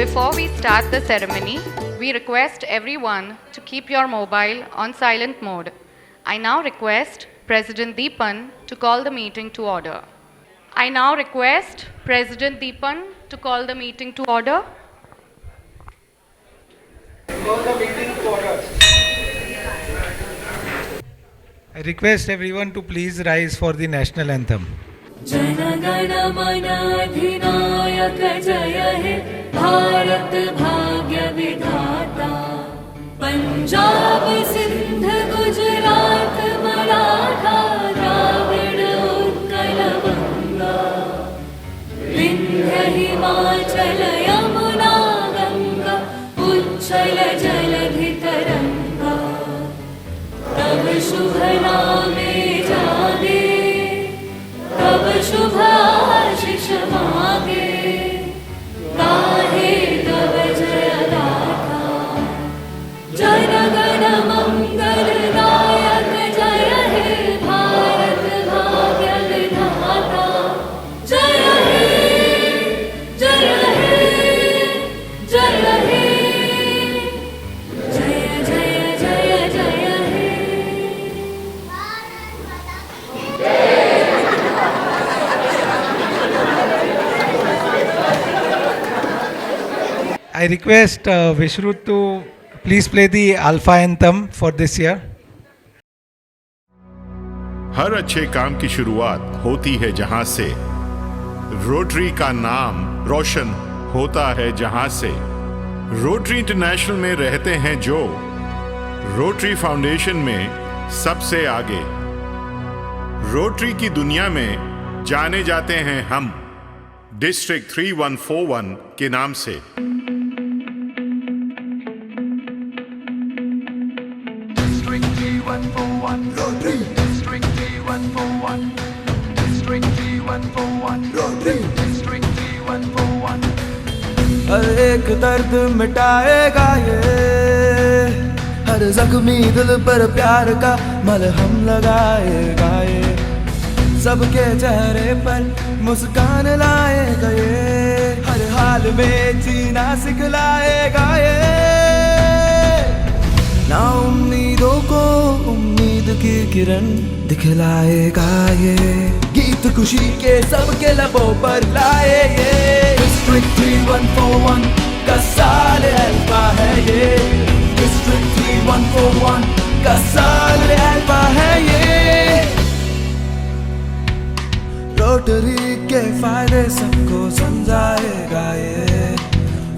Before we start the ceremony, we request everyone to keep your mobile on silent mode. I now request President Dipan to call the meeting to order. I now request President Dipan to call the meeting to order. Call the meeting to order. I request everyone to please rise for the national anthem. जनगण मन अधिनायक जय हे भारत भाग्य विधाता पंजाब सिंध गुजरात मराठा द्राविड़ उत्कल बंगा विंध्य हिमाचल यमुना गंगा उच्छल जलधि तरंगा तब शुभ नामे जागे तब शुभ आशीष मागे गाहे तब जय गाथा जन गण मंगल दायक जय हे भारत भाग्य विधाता जय हे जय हे जय हे जय जय जय जय हे I request Vishrut to please play the Alpha anthem for this year. हर अच्छे काम की शुरुआत होती है जहां से, रोटरी का नाम रोशन होता है जहां से, रोटरी इंटरनेशनल में रहते हैं जो, रोटरी फाउंडेशन में सबसे आगे, रोटरी की दुनिया में जाने जाते हैं हम डिस्ट्रिक्ट 3141 के नाम से। District 3141 District 3141 District 3141 हर एक दर्द मिटाएगा ये, हर जख्मी दिल पर प्यार का मलहम लगाएगा ये, सबके चेहरे पर मुस्कान लाएगा ये, हर हाल में जीना सिखलाएगा ये, ना उम्मीदों को उम्मीद की किरण दिखलाएगा ये, गीत खुशी के सबके लबों पर लाए ये, डिस्ट्रिक्ट 3141 का साल अल्फा है ये, डिस्ट्रिक्ट 3141 का साल अल्फा है ये, रोटरी के फायदे सबको समझाएगा ये,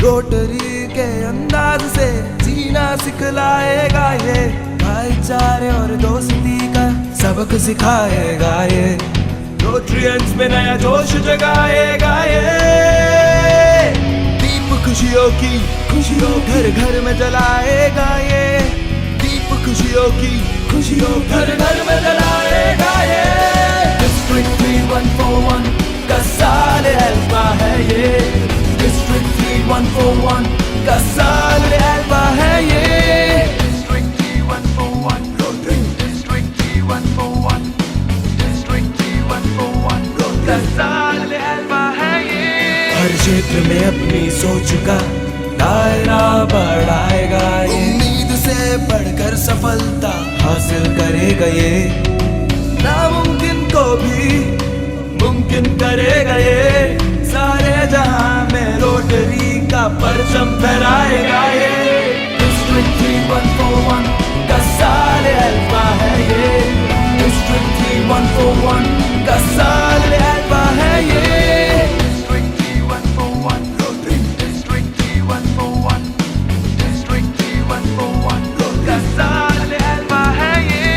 रोटरी के अंदाज से जीना सिखलाएगा ये, भाईचारे और दोस्ती का सबक सिखाएगा ये, रोटरियंस में नया जोश जगाएगा ये, दीप खुशियों की खुशियों घर घर में जलाएगा ये, दीप खुशियों की खुशियों घर घर में जलाएगा ये, डिस्ट्रिक्ट 3141 का साल अल्फा है ये, डिस्ट्रिक्ट 3141 का साल अल्फा है ये, District 3141 District 3141 District 3141 का साल अल्फा है ये, हर क्षेत्र में अपनी सोच का दायरा बढ़ाएगा ये, उम्मीद से बढ़कर सफलता हासिल करेगा ये, नामुमकिन को भी मुमकिन करेगा ये, सारे जहां में रोटरी का परचम फहराएगा ये, डिस्ट्रिक्ट 3141 का साल अल्फा है ये, डिस्ट्रिक्ट 3141 का साल अल्फा है ये, District 3141 District 3141 District 3141 का साल अल्फा है ये।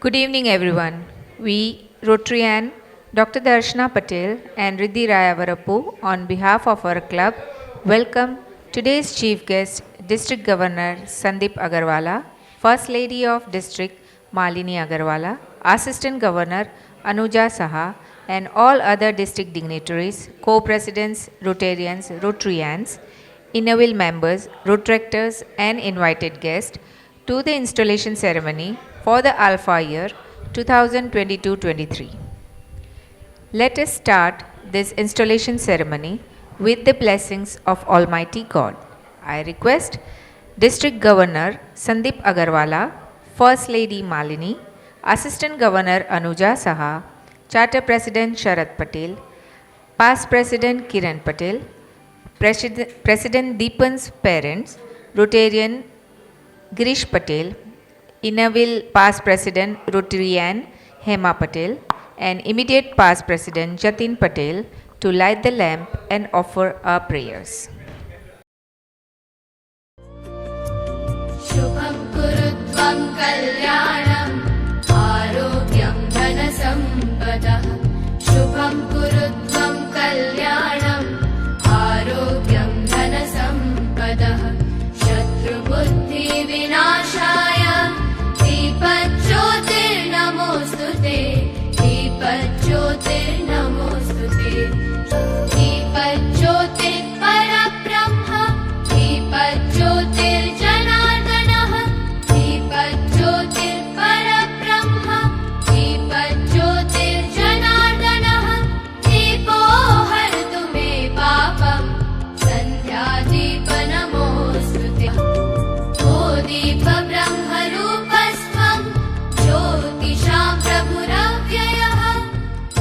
Good evening, everyone. We, Rotarian Dr. Darshana Patel and Riddhi Rayavarapu, on behalf of our club, welcome today's chief guest, District Governor Sandeep Agarwala, First Lady of District Malini Agarwala, Assistant Governor Anuja Saha, and all other district dignitaries, co-presidents, Rotarians, Rotarians, Innerville members, Rotractors, and invited guests to the installation ceremony for the Alpha year 2022-23. Let us start this installation ceremony with the blessings of Almighty God. I request District Governor Sandeep Agarwala, First Lady Malini, Assistant Governor Anuja Saha, Charter President Sharad Patel, Past President Kiran Patel, President Dipan's parents, Rotarian Girish Patel, Innerville Past President Rotarian Hema Patel, and immediate Past President Jatin Patel to light the lamp and offer our prayers. शुभं कुरुत्वं कल्याणम् आरोग्यं धनसम्पदः शुभं कुरुत्वं कल्याणम् आरोग्यं धनसम्पदः शत्रुबुद्धिविनाशाय दीपज्योतिर्नमोऽस्तु ते दीपज्योतिर्नमोऽस्तु ते दीपज्योतिर्परब्रह्म दीपज्योतिर्जनार्दनः दीपज्योतिर्परब्रह्म दीपज्योतिर्जनार्दनः दीपो हरतु मे पापं सन्ध्यादीपनमोऽस्तु ते ओ दीपब्रह्मरूपस्त्वं ज्योतिषां प्रभुरव्ययः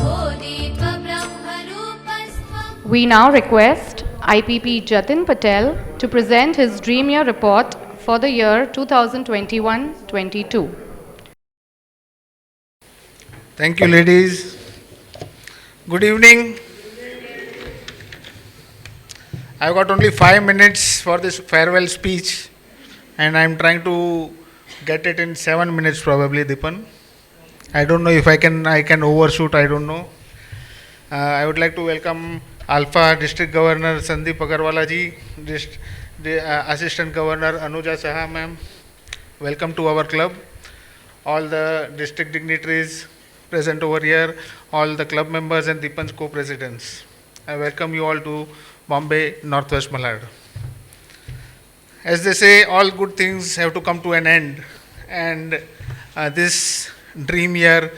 ओ दीपब्रह्मरूपस्त्वं. We now request IPP Jatin Patel to present his Dream Year report for the year 2021-22. Thank you, ladies. Good evening. I've got only 5 minutes for this farewell speech, and I'm trying to get it in 7 minutes probably, Dipan. I don't know if I can overshoot, I don't know. I would like to welcome Alpha District Governor Sandeep Agarwala ji, Assistant Governor Anuja Saha ma'am. Welcome to our club. All the district dignitaries present over here, all the club members and Dipan's co-presidents. I welcome you all to Bombay Northwest Malad. As they say, all good things have to come to an end, and this dream year,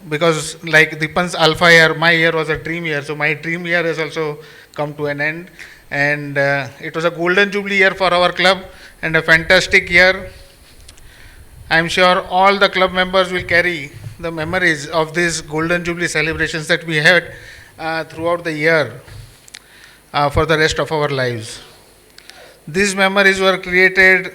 because like Dipan's alpha year, my year was a dream year, so my dream year has also come to an end, and it was a golden jubilee year for our club and a fantastic year. I am sure all the club members will carry the memories of these golden jubilee celebrations that we had throughout the year for the rest of our lives. These memories were created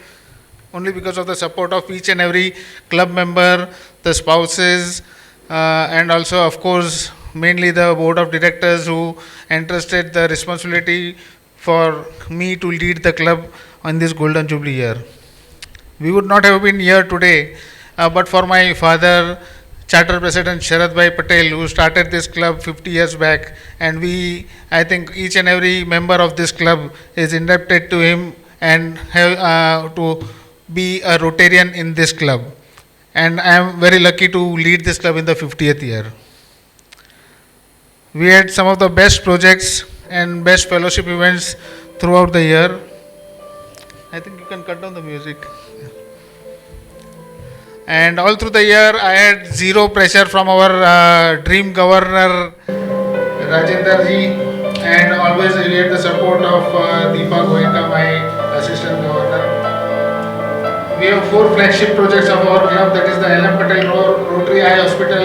only because of the support of each and every club member, the spouses, and also, of course, mainly the board of directors who entrusted the responsibility for me to lead the club on this golden jubilee year. We would not have been here today but for my father, Charter President Sharad Bhai Patel, who started this club 50 years back, and I think each and every member of this club is indebted to him and have to be a Rotarian in this club. And I am very lucky to lead this club in the 50th year. We had some of the best projects and best fellowship events throughout the year. I think you can cut down the music. And all through the year, I had zero pressure from our dream governor, Rajendra ji, and always we had the support of Deepa Goenka, my assistant governor. We have 4 flagship projects of our club, that is the LM Patel Rotary Eye Hospital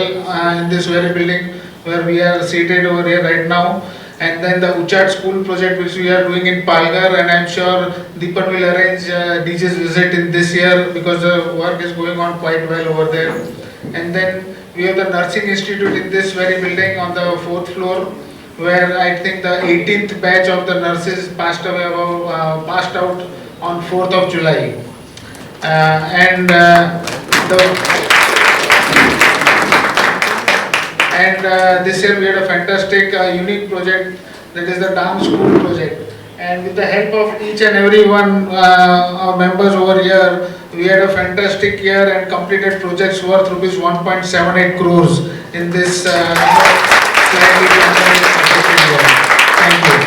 in this very building where we are seated over here right now. And then the Uchat School project which we are doing in Palghar, and I am sure Dipan will arrange DJ's visit in this year because the work is going on quite well over there. And then we have the Nursing Institute in this very building on the 4th floor, where I think the 18th batch of the nurses passed out on 4th of July. This year we had a fantastic unique project, that is the dance school project, and with the help of each and every one of members over here, we had a fantastic year and completed projects worth rupees 1.78 crores in this slightly year. Thank you.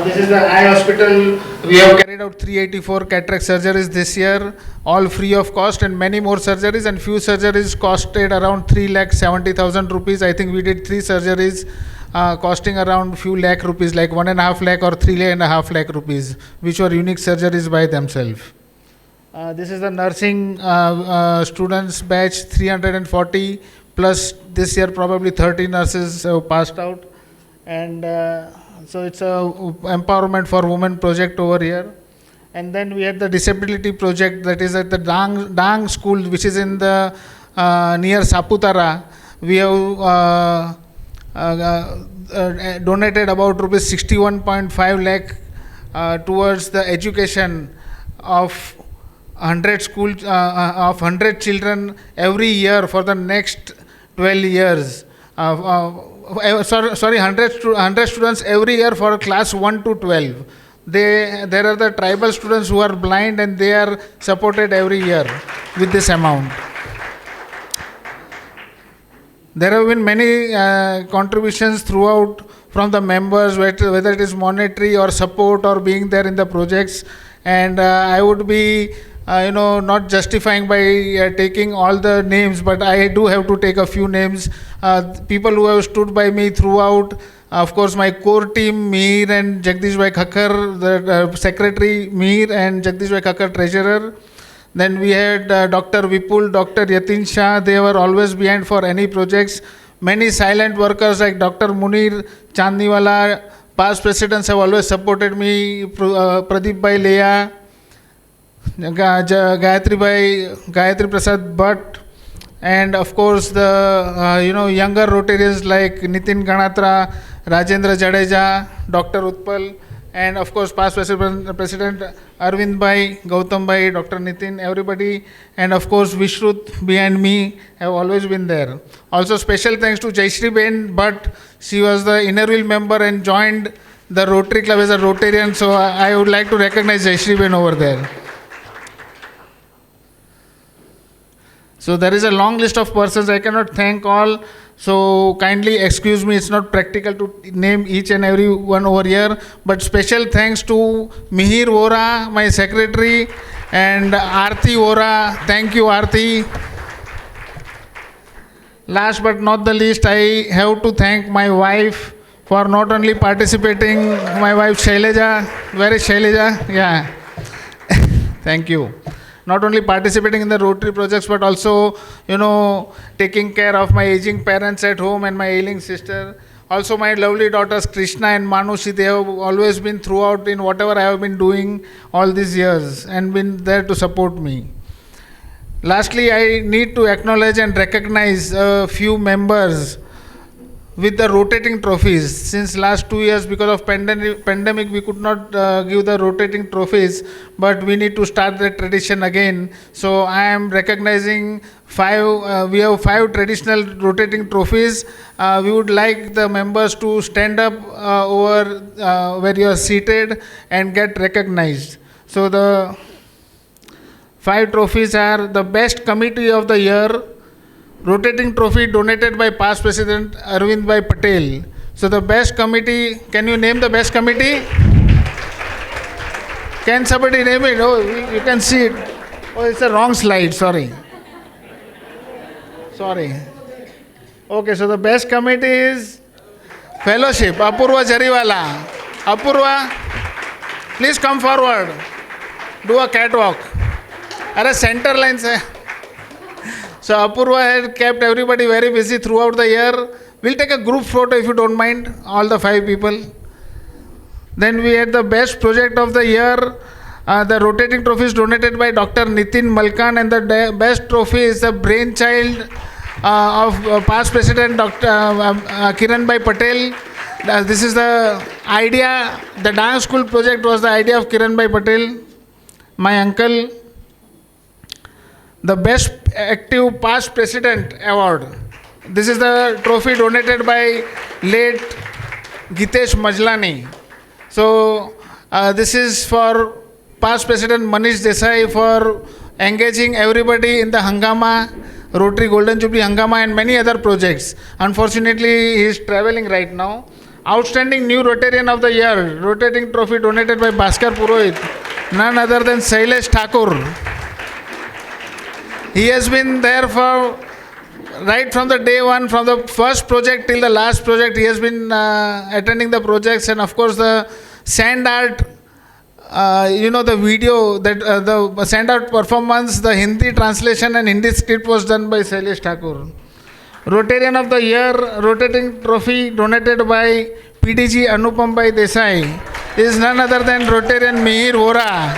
This is the eye hospital. We have carried out 384 cataract surgeries this year, all free of cost, and many more surgeries. And few surgeries costed around 3,70,000 rupees. I think we did 3 surgeries costing around few lakh rupees, like 1.5 lakh or 3.5 lakh rupees, which were unique surgeries by themselves. This is the nursing students batch, 340 plus this year probably 30 nurses have passed out, and so it's a empowerment for women project over here. And then we had the disability project that is at the Dang school, which is in the near Saputara. We have donated about rupees 61.5 lakh towards the education of 100 school of 100 children every year for the next 12 years. Sorry, 100 students every year for class 1 to 12. There are the tribal students who are blind, and they are supported every year with this amount. There have been many contributions throughout from the members, whether it is monetary or support or being there in the projects. And I would be not justifying by taking all the names, but I do have to take a few names. People who have stood by me throughout, of course, my core team, Mir and Jagdish Bhai Khakkar, the secretary, Mir, and Jagdish Bhai Khakkar, treasurer. Then we had Dr. Vipul, Dr. Yatin Shah, they were always behind for any projects. Many silent workers like Dr. Munir Chandniwala, past presidents have always supported me, Pradeep Bhai Leya, Gayatri Prasad Bhatt, and of course the younger Rotarians like Nitin Ganatra, Rajendra Jadeja, Dr. Utpal, and of course past President Arvind Bhai, Gautam Bhai, Dr. Nitin, everybody, and of course Vishrut behind me have always been there. Also special thanks to Jaishri Ben Bhatt. She was the Innerville member and joined the Rotary Club as a Rotarian, so I would like to recognize Jaishri Ben over there. So there is a long list of persons, I cannot thank all, so kindly excuse me, it's not practical to name each and every one over here, but special thanks to Mihir Vora, my secretary, and Aarti Vora. Thank you, Aarti. Last but not the least, I have to thank my wife for not only participating, my wife Shaileja. Where is Shaileja? Yeah. Thank you. Not only participating in the Rotary projects, but also, taking care of my aging parents at home and my ailing sister. Also my lovely daughters Krishna and Manushi, they have always been throughout in whatever I have been doing all these years and been there to support me. Lastly, I need to acknowledge and recognize a few members with the rotating trophies. Since last 2 years, because of pandemic, we could not give the rotating trophies, but we need to start the tradition again. So I am recognizing we have 5 traditional rotating trophies. We would like the members to stand up over where you are seated and get recognized. So the 5 trophies are the best committee of the year, rotating trophy donated by past President Arvind Bhai Patel. So the best committee, can you name the best committee? Can somebody name it? Oh, you can see it. Oh, it's a wrong slide, sorry. Okay, so the best committee is Fellowship, Apurva Jariwala. Apurva, please come forward. Do a catwalk. Are center line se. So Apurva had kept everybody very busy throughout the year. We'll take a group photo if you don't mind, all the 5 people. Then we had the best project of the year. The rotating trophy is donated by Dr. Nitin Malkan, and the best trophy is the brainchild of past President Dr. Kiran Bhai Patel. This is the idea, the dance school project was the idea of Kiran Bhai Patel, my uncle. The best active past president award. This is the trophy donated by late Gitesh Majlani. So this is for past president Manish Desai for engaging everybody in the Hangama, Rotary Golden Jubilee Hangama and many other projects. Unfortunately, he is traveling right now. Outstanding New Rotarian of the Year, rotating trophy donated by Bhaskar Purohit, none other than Sailesh Thakur. He has been there for right from the day one, from the first project till the last project. He has been attending the projects, and of course the sand art. The video that the send out performance, the Hindi translation and Hindi script was done by Sailesh Thakur. Rotarian of the Year, rotating trophy donated by PDG Anupam Bhai Desai is none other than Rotarian Mihir Vora.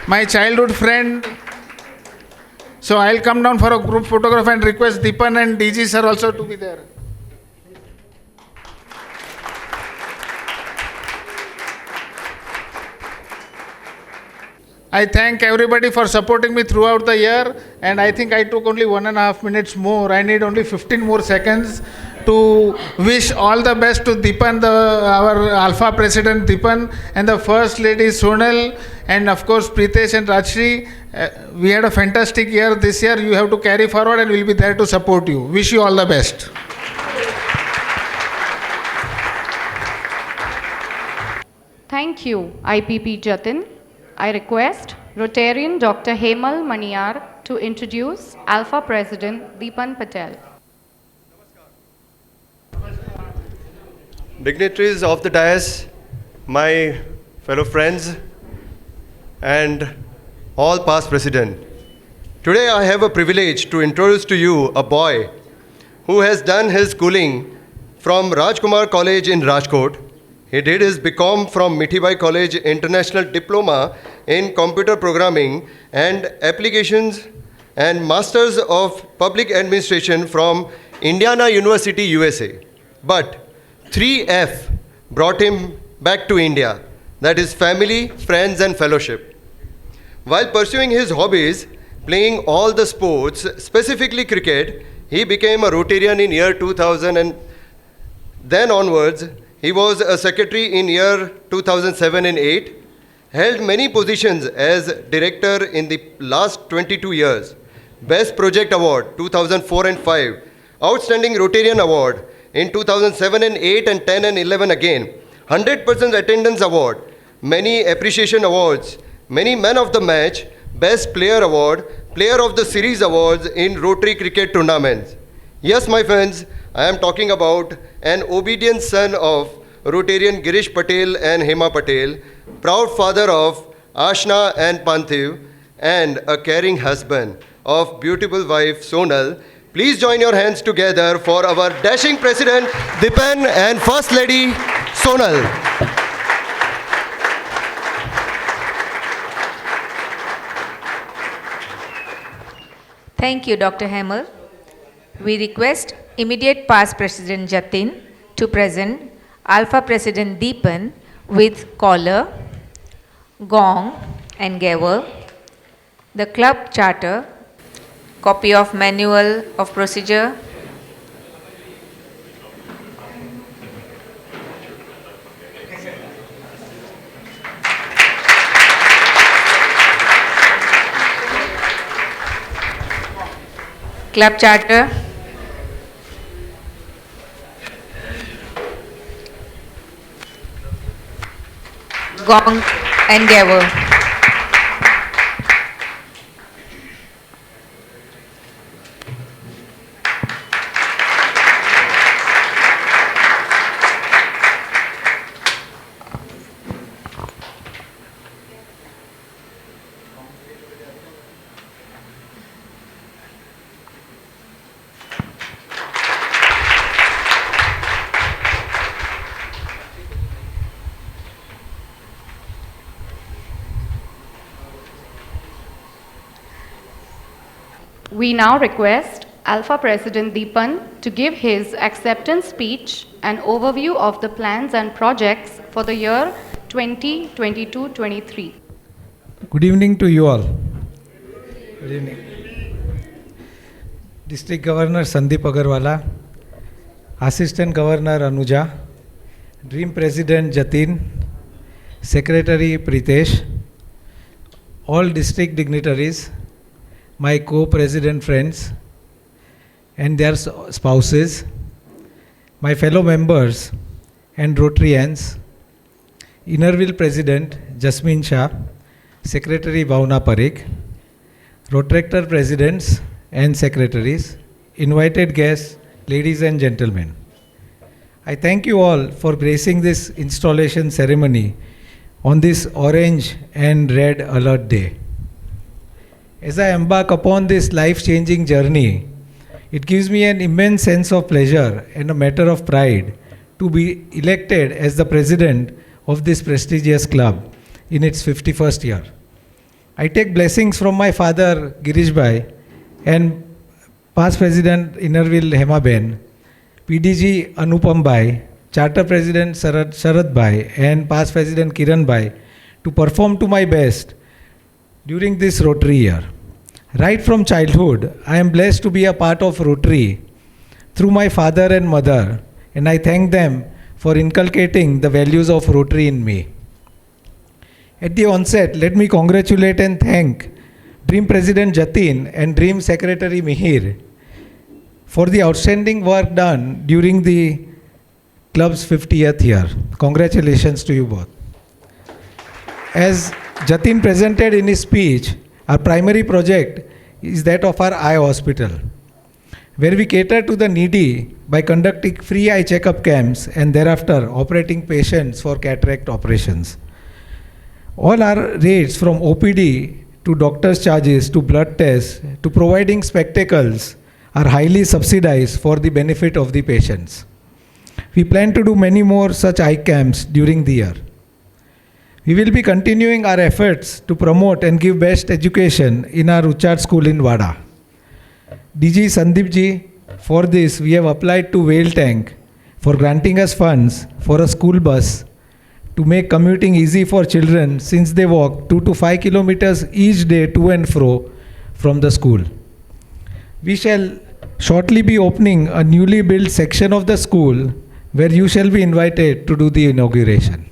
My childhood friend. So I'll come down for a group photograph and request Dipan and DG sir also to be there. I thank everybody for supporting me throughout the year, and I think I took only 1.5 minutes more. I need only 15 more seconds to wish all the best to Dipan, our Alpha President Dipan, and the First Lady Sonal, and of course Pritesh and Rajshri. We had a fantastic year this year. You have to carry forward, and we'll be there to support you. Wish you all the best. Thank you, IPP Jatin. I request Rotarian Dr. Hemal Maniyar to introduce Alpha President Dipan Patel. Dignitaries of the dais, my fellow friends, and all past president. Today I have a privilege to introduce to you a boy who has done his schooling from Rajkumar College in Rajkot. He did his BCom from Mithibai College International Diploma in Computer Programming and Applications and Masters of Public Administration from Indiana University, USA. But 3F brought him back to India, that is family, friends and fellowship. While pursuing his hobbies, playing all the sports, specifically cricket, he became a Rotarian in year 2000 and then onwards, he was a secretary in year 2007 and 8, held many positions as director in the last 22 years. Best Project Award 2004 and 5, Outstanding Rotarian Award in 2007 and 8 and 10 and 11 again, 100% Attendance Award, many appreciation awards, many Man of the Match, Best Player Award, Player of the Series awards in Rotary cricket tournaments. Yes, my friends, I am talking about an obedient son of Rotarian Girish Patel and Hema Patel, proud father of Ashna and Panthiv, and a caring husband of beautiful wife Sonal. Please join your hands together for our dashing president Dipan and first lady Sonal. Thank you, Dr. Hemal. We request immediate past President Jatin to present Alpha President Dipan with collar, gong and gavel, the club charter, copy of manual of procedure, club charter, gong and gavel. We now request Alpha President Dipan to give his acceptance speech and overview of the plans and projects for the year 2022-23. Good evening to you all. Good evening. District Governor Sandeep Agarwala, Assistant Governor Anuja, Dream President Jatin, Secretary Pritesh, all district dignitaries, my co-president friends, and their spouses, my fellow members and Rotarians, Innerville President Jasmine Shah, Secretary Bhavna Parikh, Rotaractor Presidents and Secretaries, invited guests, ladies and gentlemen. I thank you all for gracing this installation ceremony on this orange and red alert day. As I embark upon this life-changing journey, it gives me an immense sense of pleasure and a matter of pride to be elected as the president of this prestigious club in its 51st year. I take blessings from my father Girish Bhai and past President Innerville Hema Ben, PDG Anupam Bhai, Charter President Sharad Bhai and past President Kiran Bhai to perform to my best during this Rotary year. Right from childhood, I am blessed to be a part of Rotary through my father and mother, and I thank them for inculcating the values of Rotary in me. At the onset, let me congratulate and thank Dream President Jatin and Dream Secretary Mihir for the outstanding work done during the club's 50th year. Congratulations to you both. As Jatin presented in his speech, our primary project is that of our eye hospital, where we cater to the needy by conducting free eye checkup camps and thereafter operating patients for cataract operations. All our rates from OPD to doctor's charges to blood tests to providing spectacles are highly subsidized for the benefit of the patients. We plan to do many more such eye camps during the year. We will be continuing our efforts to promote and give best education in our Uchard school in Wada. DG Sandeep ji, for this we have applied to Whale Tank for granting us funds for a school bus to make commuting easy for children since they walk 2 to 5 kilometers each day to and fro from the school. We shall shortly be opening a newly built section of the school where you shall be invited to do the inauguration.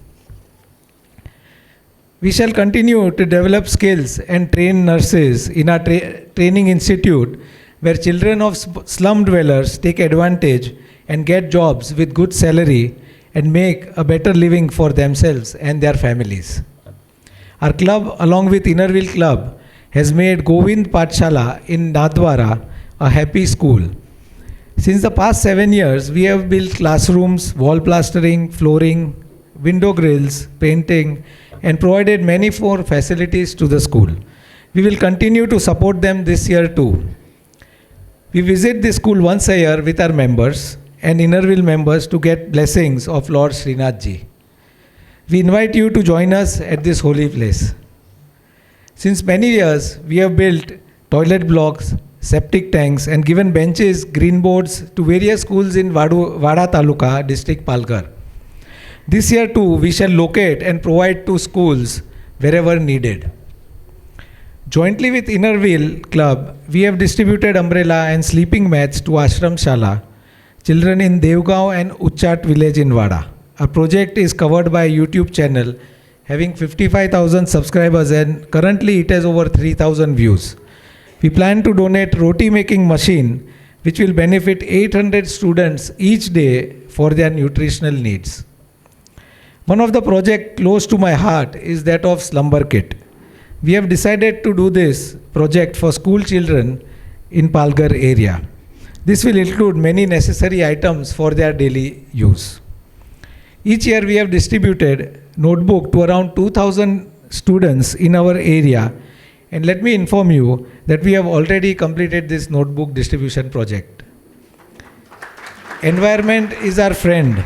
We shall continue to develop skills and train nurses in our training institute where children of slum dwellers take advantage and get jobs with good salary and make a better living for themselves and their families. Our club, along with Innerville Club, has made Govind Patshala in Nadwara a happy school. Since the past 7 years, we have built classrooms, wall plastering, flooring, window grills, painting, and provided many more facilities to the school. We will continue to support them this year too. We visit the school once a year with our members and Innerville members to get blessings of Lord Srinath Ji. We invite you to join us at this holy place. Since many years, we have built toilet blocks, septic tanks and given benches, green boards to various schools in Wada Taluka, district Palghar. This year too, we shall locate and provide to schools wherever needed. Jointly with Innerville Club, we have distributed umbrella and sleeping mats to Ashram Shala, children in Devgaon and Uchat village in Wada. Our project is covered by a YouTube channel having 55,000 subscribers and currently it has over 3,000 views. We plan to donate roti making machine which will benefit 800 students each day for their nutritional needs. One of the projects close to my heart is that of slumber kit. We have decided to do this project for school children in Palghar area. This will include many necessary items for their daily use. Each year we have distributed notebook to around 2,000 students in our area, and let me inform you that we have already completed this notebook distribution project. Environment is our friend,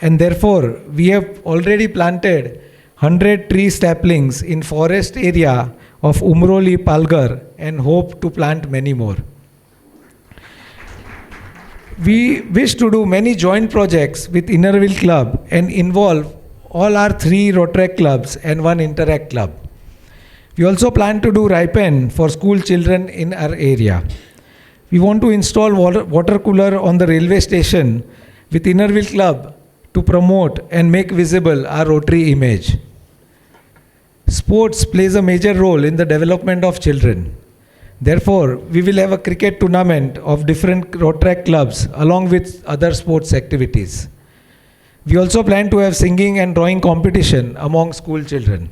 and therefore we have already planted 100 tree saplings in forest area of Umroli, Palghar, and hope to plant many more. We wish to do many joint projects with Innerville Club and involve all our 3 Rotaract clubs and 1 Interact club. We also plan to do Ripen for school children in our area. We want to install water cooler on the railway station with Innerville Club to promote and make visible our Rotary image. Sports plays a major role in the development of children. Therefore, we will have a cricket tournament of different Rotaract clubs along with other sports activities. We also plan to have singing and drawing competition among school children.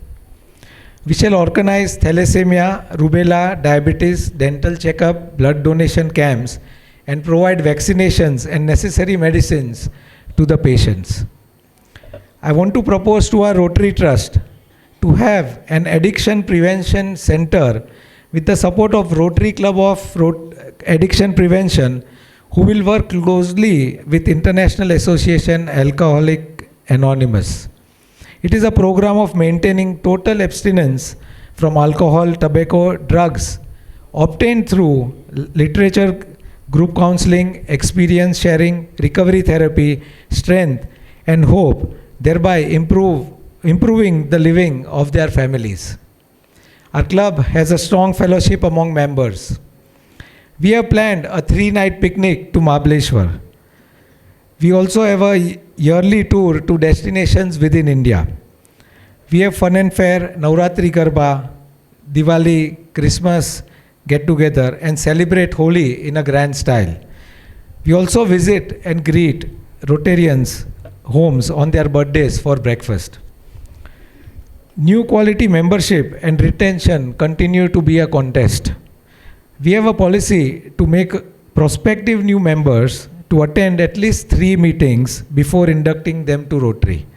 We shall organize thalassemia, rubella, diabetes, dental checkup, blood donation camps, and provide vaccinations and necessary medicines to the patients. I want to propose to our Rotary Trust to have an addiction prevention center with the support of Rotary Club of Addiction Prevention, who will work closely with International Association Alcoholic Anonymous. It is a program of maintaining total abstinence from alcohol, tobacco, drugs, obtained through literature, group counseling, experience sharing, recovery therapy, strength, and hope, thereby improving the living of their families. Our club has a strong fellowship among members. We have planned a 3-night picnic to Mahabaleshwar. We also have a yearly tour to destinations within India. We have fun and fair, Navratri Garba, Diwali, Christmas get together and celebrate Holi in a grand style. We also visit and greet Rotarians' homes on their birthdays for breakfast. New quality membership and retention continue to be a contest. We have a policy to make prospective new members to attend at least 3 meetings before inducting them to Rotary.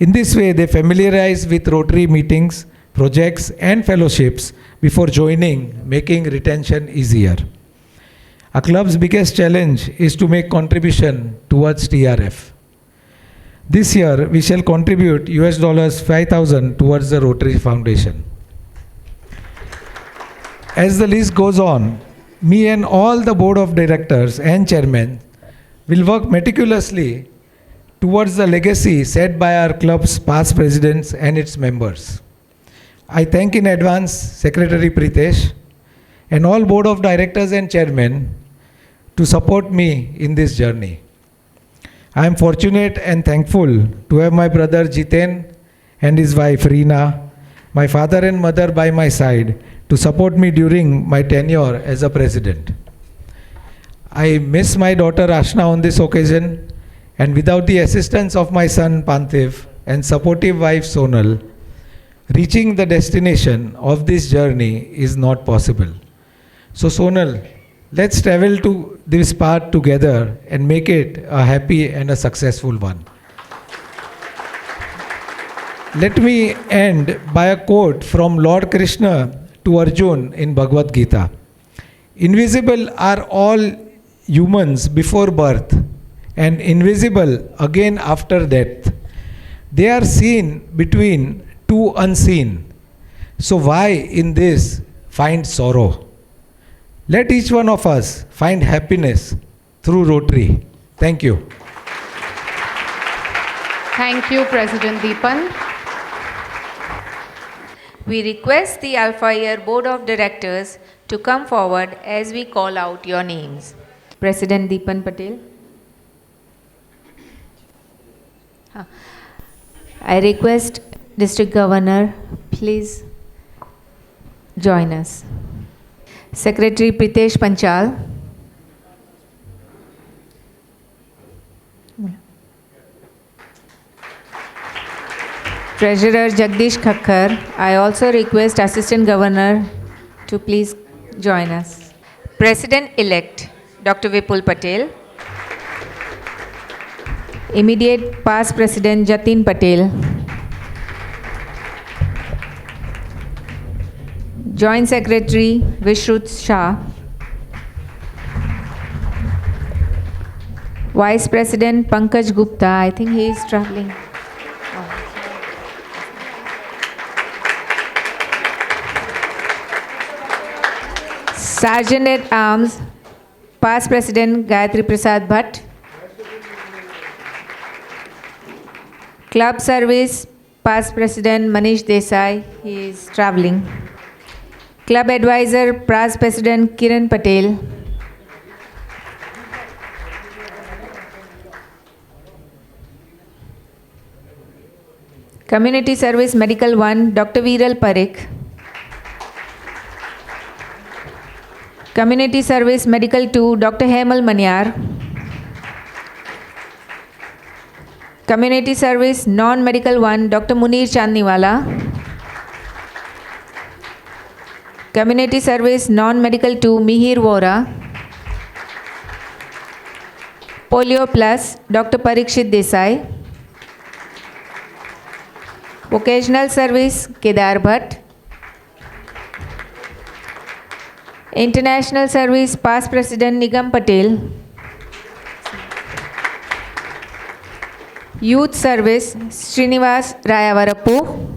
In this way, they familiarize with Rotary meetings, projects, and fellowships before joining, making retention easier. Our club's biggest challenge is to make contribution towards TRF. This year, we shall contribute US $5,000 towards the Rotary Foundation. As the list goes on, me and all the board of directors and chairmen will work meticulously towards the legacy set by our club's past presidents and its members. I thank in advance Secretary Pritesh and all board of directors and chairmen to support me in this journey. I am fortunate and thankful to have my brother Jiten and his wife Reena, my father and mother by my side to support me during my tenure as a president. I miss my daughter Ashna on this occasion, and without the assistance of my son Pantiv and supportive wife Sonal, reaching the destination of this journey is not possible. So Sonal, let's travel to this path together and make it a happy and a successful one. Let me end by a quote from Lord Krishna to Arjun in Bhagavad Gita. Invisible are all humans before birth and invisible again after death. They are seen between two unseen. So why in this find sorrow? Let each one of us find happiness through Rotary. Thank you. Thank you, President Dipan. We request the Alpha Year Board of Directors to come forward as we call out your names. President Dipan Patel. I request District Governor, please join us. Secretary Pritesh Panchal. Treasurer Jagdish Khakkar. I also request Assistant Governor to please join us. President-elect Dr. Vipul Patel. Immediate past President Jatin Patel. Joint Secretary Vishrut Shah. Vice President Pankaj Gupta. I think he is traveling. Sergeant at Arms, past President Gayatri Prasad Bhatt. Club Service, past President Manish Desai, he is traveling. Club Advisor, past President Kiran Patel. Community Service Medical 1, Dr. Viral Parikh. Community Service Medical 2, Dr. Hemal Manyar. Community Service Non-Medical 1, Dr. Munir Chandniwala. Community Service Non-Medical 2, Mihir Vora. Polio Plus, Dr. Parikshit Desai. Vocational Service, Kedar Bhatt. International Service, Past President Nigam Patel. Youth Service, Srinivas Rayavarappu.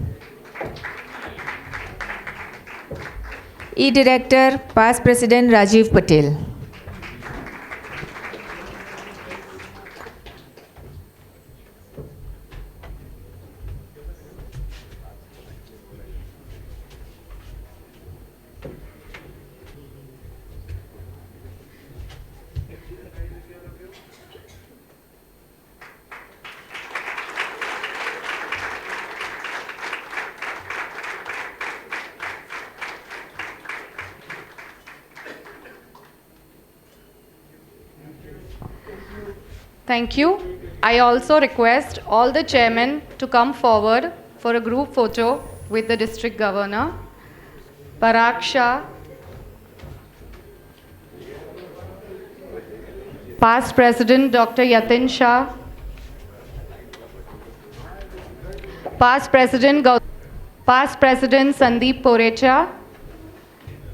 E-Director, Past President Rajiv Patel. Thank you. I also request all the chairmen to come forward for a group photo with the district governor. Parag Shah, past president Dr. Yatin Shah, past president Sandeep Porecha,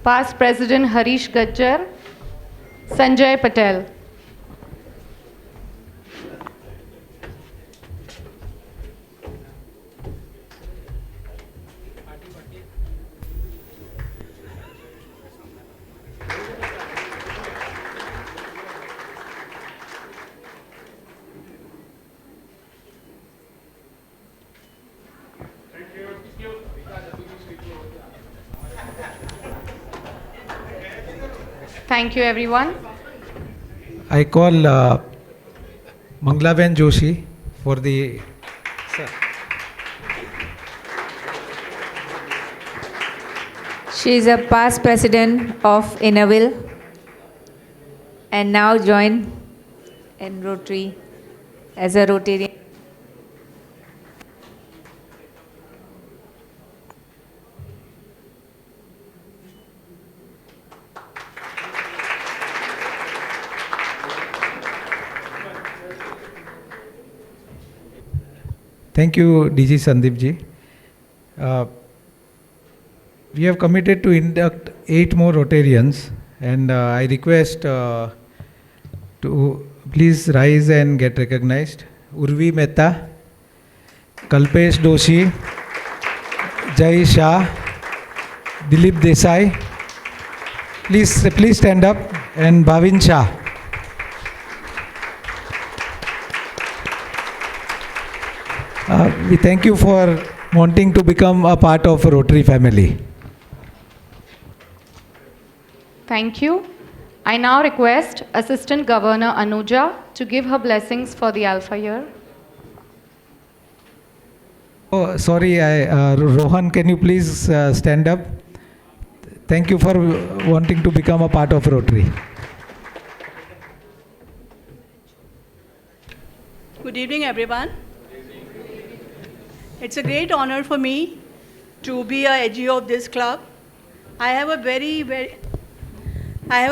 past president Harish Gajjar, Sanjay Patel. Thank you, everyone. I call Manglaben Joshi for the. She is a past president of Innerville and now joined in Rotary as a Rotarian. Thank you, DG Sandeep ji. We have committed to induct 8 more Rotarians, and I request to please rise and get recognized. Urvi Mehta, Kalpesh Doshi, Jai Shah, Dilip Desai. Please stand up, and Bhavin Shah. We thank you for wanting to become a part of Rotary family. Thank you. I now request Assistant Governor Anuja to give her blessings for the Alpha year. Oh, sorry, Rohan, can you please stand up? Thank you for wanting to become a part of Rotary. Good evening, everyone. It's a great honor for me to be a AG of this club. I have a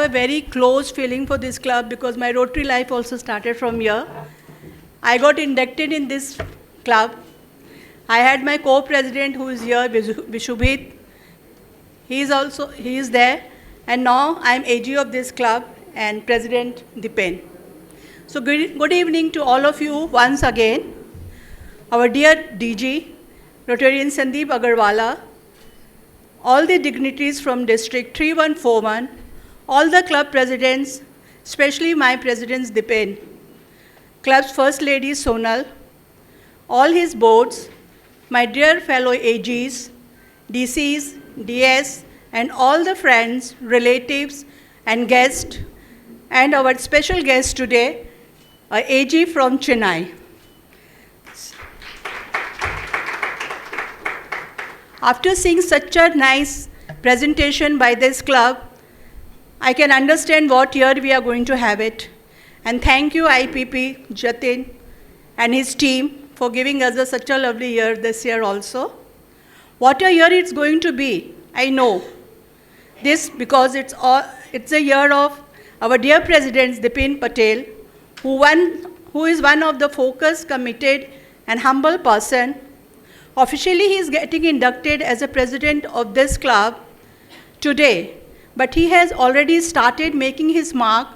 very close feeling for this club because my Rotary life also started from here. I got inducted in this club. I had my co-president who is here, Vishubhit. He is there, and now I'm AG of this club and President Dipan. So good evening to all of you once again. Our dear DG, Rotarian Sandeep Agarwala, all the dignitaries from District 3141, all the club presidents, especially my presidents Dipan, club's First Lady Sonal, all his boards, my dear fellow AGs, DCs, DS, and all the friends, relatives, and guests, and our special guest today, AG from Chennai. After seeing such a nice presentation by this club, I can understand what year we are going to have it. And thank you, IPP, Jatin, and his team for giving us such a lovely year this year also. What a year it's going to be, I know. This because it's a year of our dear President Dipan Patel, who is one of the focused, committed, and humble person. Officially, he is getting inducted as a president of this club today, but he has already started making his mark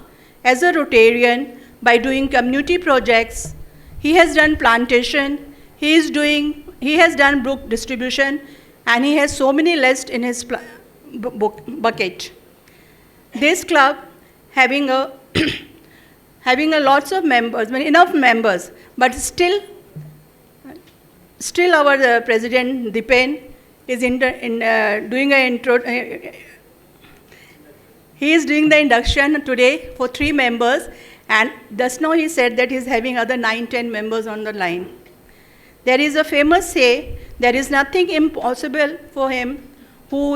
as a Rotarian by doing community projects. He has done plantation, he has done book distribution, and he has so many lists in his bucket. This club having a lots of members, enough members, but still our President Dipan is doing an intro. He is doing the induction today for 3 members, and just now he said that he is having other 9-10 members on the line. There is a famous say, there is nothing impossible for him who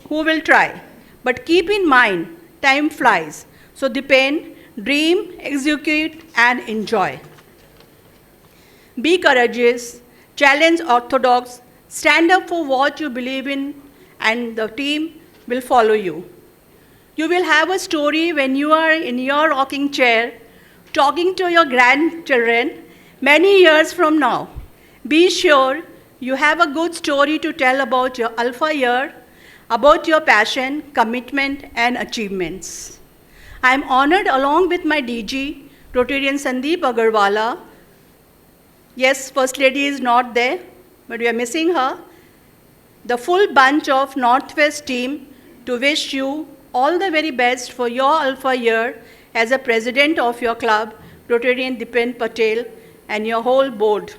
will try. But keep in mind, time flies. So Dipan, dream, execute, and enjoy. Be courageous, challenge orthodox, stand up for what you believe in, and the team will follow you. You will have a story when you are in your rocking chair, talking to your grandchildren many years from now. Be sure you have a good story to tell about your Alpha year, about your passion, commitment, and achievements. I am honored along with my DG, Rotarian Sandeep Agarwala. Yes, First Lady is not there, but we are missing her. The full bunch of Northwest team to wish you all the very best for your Alpha year as a president of your club, Rotarian Dipan Patel, and your whole board.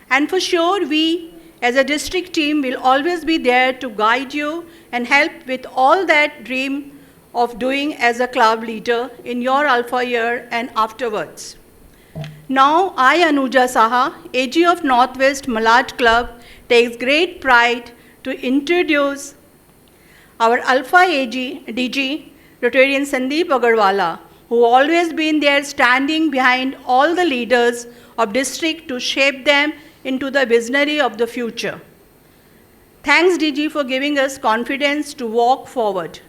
And for sure, we as a district team will always be there to guide you and help with all that dream of doing as a club leader in your Alpha year and afterwards. Now, I, Anuja Saha, AG of Northwest Malad Club, takes great pride to introduce our Alpha DG, Rotarian Sandeep Agarwala, who always been there standing behind all the leaders of district to shape them into the visionary of the future. Thanks, DG, for giving us confidence to walk forward.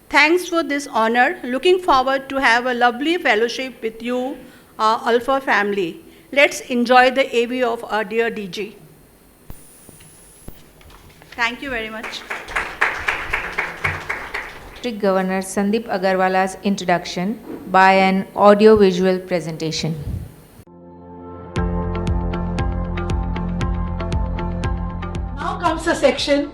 Thanks for this honor. Looking forward to have a lovely fellowship with you, our Alpha family. Let's enjoy the AV of our dear DG. Thank you very much. District Governor Sandeep Agarwala's introduction by an audio-visual presentation. Now comes a section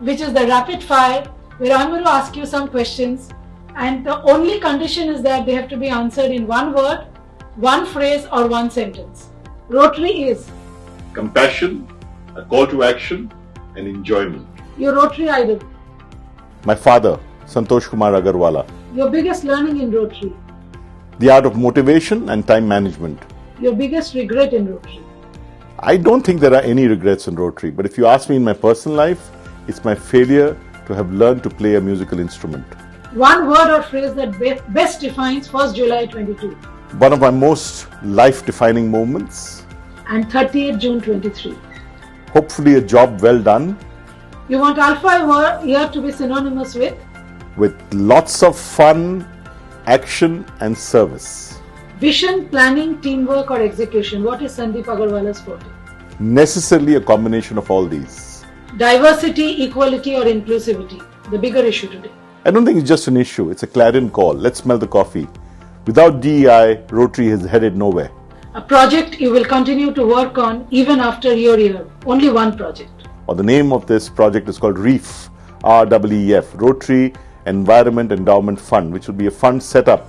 which is the rapid fire, where I'm going to ask you some questions, and the only condition is that they have to be answered in one word, one phrase, or one sentence. Rotary is Compassion, a call to action, and enjoyment. your Rotary idol, My father, Santosh Kumar Agarwala. your biggest learning in Rotary, The art of motivation and time management. your biggest regret in Rotary, I don't think there are any regrets in Rotary, but if you ask me in my personal life, it's my failure to have learned to play a musical instrument. one word or phrase that best defines 1st July 22 One of my most life-defining moments, and 30th June 23. hopefully a job well done, You want Alpha year to be synonymous with with lots of fun, action and service. vision, planning, teamwork, or execution. What is Sandeep Agarwala's forte? Necessarily a combination of all these. Diversity, equality, or inclusivity, the bigger issue today. I don't think it's just an issue, it's a clarion call. Let's smell the coffee. Without DEI, Rotary has headed nowhere. A project you will continue to work on even after your year. Only one project. Or the name of this project is called REEF, REEF, Rotary Environment Endowment Fund, which will be a fund set up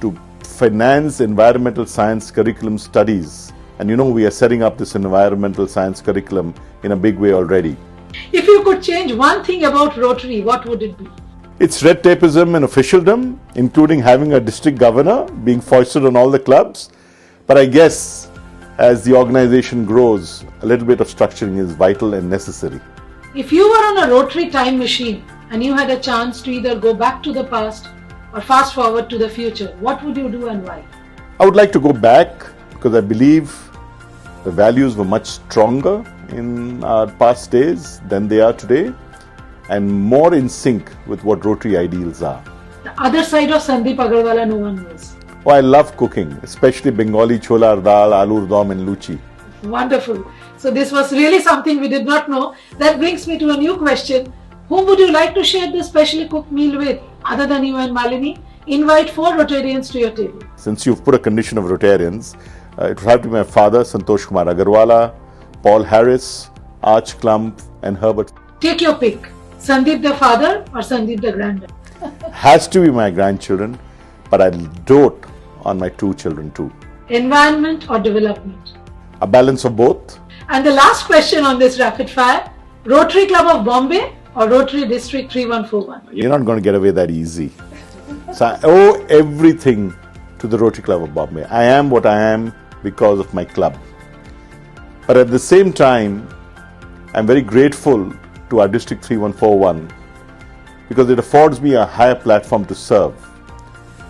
to finance environmental science curriculum studies. And you know, we are setting up this environmental science curriculum in a big way already. If you could change one thing about Rotary, what would it be? It's red tapeism and officialdom, including having a district governor being foisted on all the clubs. But I guess as the organization grows, a little bit of structuring is vital and necessary. If you were on a Rotary time machine and you had a chance to either go back to the past or fast forward to the future, what would you do and why? I would like to go back because I believe the values were much stronger in our past days than they are today and more in sync with what Rotary ideals are. The other side of Sandeep Agarwala no one knows. Oh, I love cooking, especially Bengali cholar dal, aloo dom and luchi. Wonderful. So this was really something we did not know. That brings me to a new question. Whom would you like to share this specially cooked meal with other than you and Malini? Invite 4 Rotarians to your table. Since you've put a condition of Rotarians, it would have to be my father, Santosh Kumar Agarwala, Paul Harris, Arch Clump and Herbert. Take your pick. Sandeep the father or Sandeep the granddad? Has to be my grandchildren, but I dote on my 2 children too. Environment or development? A balance of both. And the last question on this rapid fire, Rotary Club of Bombay or Rotary District 3141? You're not going to get away that easy. So I owe everything to the Rotary Club of Bombay. I am what I am because of my club. But at the same time, I'm very grateful to our District 3141 because it affords me a higher platform to serve.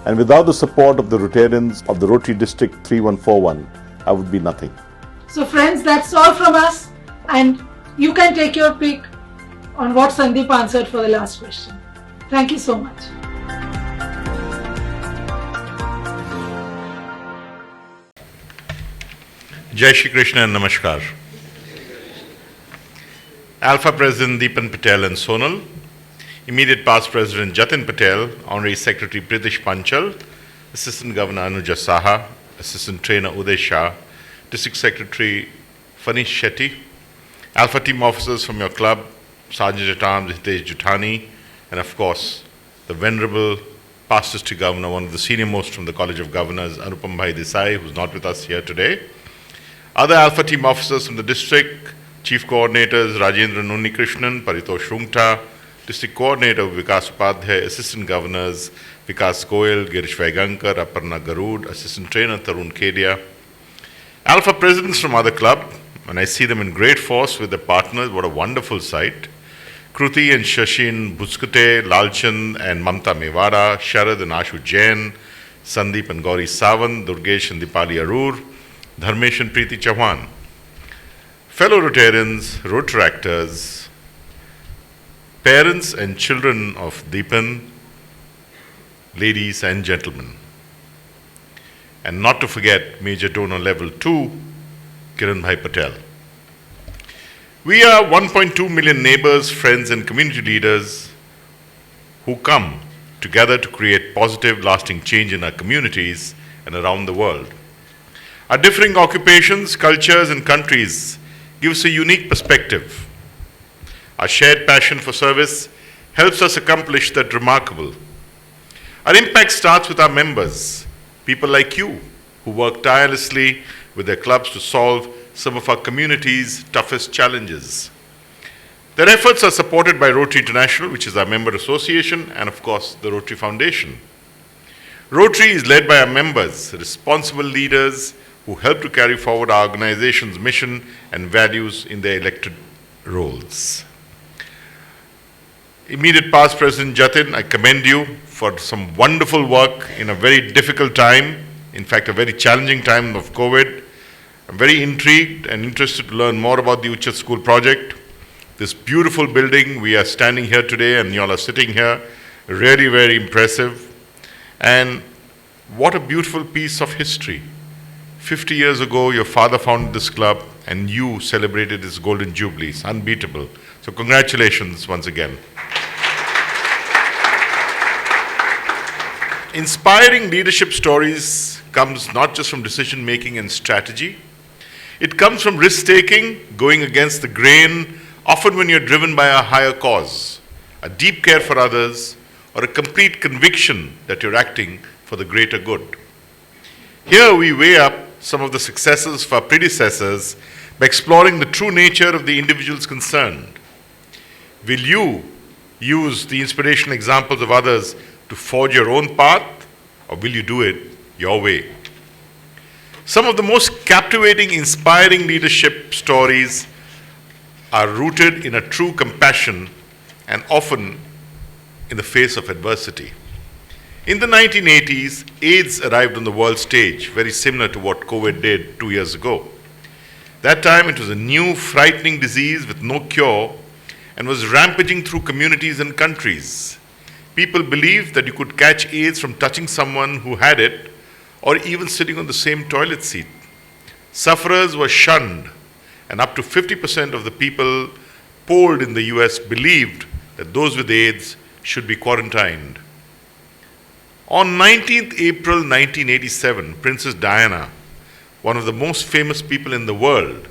And without the support of the Rotarians of the Rotary District 3141, I would be nothing. So friends, that's all from us, and you can take your pick on what Sandeep answered for the last question. Thank you so much. Jai Shri Krishna and Namaskar. Alpha President Dipan Patel and Sonal, Immediate Past President Jatin Patel, Honorary Secretary Pritish Panchal, Assistant Governor Anuja Saha, Assistant Trainer Uday Shah, District Secretary Fanish Shetty, Alpha Team Officers from your club, Sergeant at Arms Hitesh Juthani, and of course, the Venerable Past District Governor, one of the senior most from the College of Governors, Anupam Bhai Desai, who's not with us here today. Other Alpha Team Officers from the district, Chief Coordinators Rajendra Nunni Krishnan, Paritosh Rungta, District Coordinator Vikas Upadhyay, Assistant Governors Vikas Goyal, Girish Vaigankar, Aparna Garud, Assistant Trainer Tarun Kedia, Alpha Presidents from other club, and I see them in great force with their partners. What a wonderful sight. Kruti and Shashin Buskute, Lalchand and Mamta Mewara, Sharad and Ashu Jain, Sandeep and Gauri Sawant, Durgesh and Dipali Arur, Dharmesh and Preeti Chauhan. Fellow Rotarians, Rotaractors, parents and children of Dipan, ladies and gentlemen. And not to forget Major Donor Level 2, Kiran Bhai Patel. We are 1.2 million neighbors, friends and community leaders who come together to create positive, lasting change in our communities and around the world. Our differing occupations, cultures and countries give us a unique perspective. Our shared passion for service helps us accomplish that remarkable. Our impact starts with our members, people like you who work tirelessly with their clubs to solve some of our community's toughest challenges. Their efforts are supported by Rotary International, which is our member association, and of course the Rotary Foundation. Rotary is led by our members, responsible leaders who help to carry forward our organization's mission and values in their elected roles. Immediate Past President Jatin, I commend you for some wonderful work in a very difficult time, in fact a very challenging time of COVID. I'm very intrigued and interested to learn more about the Uchat School project. This beautiful building, we are standing here today and you all are sitting here, really very impressive. And what a beautiful piece of history. 50 years ago, your father founded this club and you celebrated its golden jubilee. It's unbeatable. So congratulations once again. Inspiring leadership stories comes not just from decision making and strategy. It comes from risk-taking, going against the grain, often when you're driven by a higher cause, a deep care for others, or a complete conviction that you're acting for the greater good. Here we weigh up some of the successes of our predecessors by exploring the true nature of the individuals concerned. Will you use the inspirational examples of others to forge your own path, or will you do it your way? Some of the most captivating, inspiring leadership stories are rooted in a true compassion and often in the face of adversity. In the 1980s, AIDS arrived on the world stage, very similar to what COVID did 2 years ago. That time it was a new, frightening disease with no cure and was rampaging through communities and countries. People believed that you could catch AIDS from touching someone who had it or even sitting on the same toilet seat. Sufferers were shunned, and up to 50% of the people polled in the US believed that those with AIDS should be quarantined. On 19th April 1987, Princess Diana, one of the most famous people in the world,